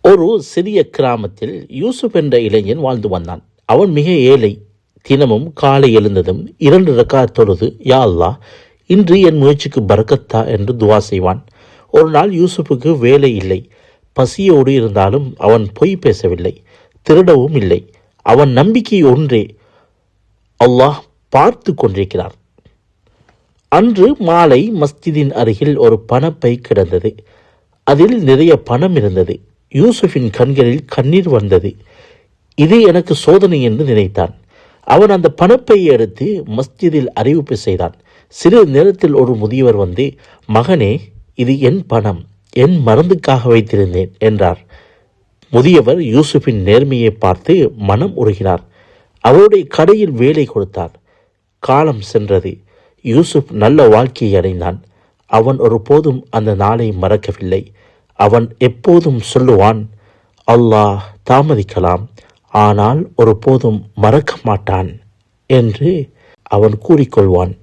ஒரு சிறிய கிராமத்தில் யூசுப் என்ற இளைஞன் வாழ்ந்து வந்தான். அவன் மிக ஏழை. தினமும் காலை எழுந்ததும் 2 ரக்காத் தொழுது, யா அல்லாஹ், இன்று என் முயற்சிக்கு பரக்கத்தா என்று துவா செய்வான். ஒரு நாள் யூசுப்புக்கு வேலை இல்லை. பசியோடு இருந்தாலும் அவன் பொய் பேசவில்லை, திருடவும் இல்லை. அவன் நம்பிக்கை ஒன்றே, அல்லாஹ் பார்த்து கொண்டிருக்கிறார். அன்று மாலை மஸ்ஜிதின் அருகில் ஒரு பணப்பை கிடந்தது. அதில் நிறைய பணம் இருந்தது. யூசுஃபின் கண்களில் கண்ணீர் வந்தது. இது எனக்கு சோதனை என்று நினைத்தான். அவன் அந்த பணப்பையை எடுத்து மஸ்ஜிதில் அறிவிப்பு செய்தான். சிறிது நேரத்தில் ஒரு முதியவர் வந்து, மகனே, இது என் பணம், என் மருந்துக்காக வைத்திருந்தேன் என்றார். முதியவர் யூசுஃபின் நேர்மையை பார்த்து மனம் உருகினார். அவருடைய கடையில் வேலை கொடுத்தார். காலம் சென்றது. யூசுப் நல்ல வாழ்க்கையை அடைந்தான். அவன் ஒருபோதும் அந்த நாளை மறக்கவில்லை. அவன் எப்போதும் சொல்லுவான், அல்லாஹ் தாமதிக்கலாம், ஆனால் ஒருபோதும் மறக்க மாட்டான் என்று அவன் கூறிக்கொள்வான்.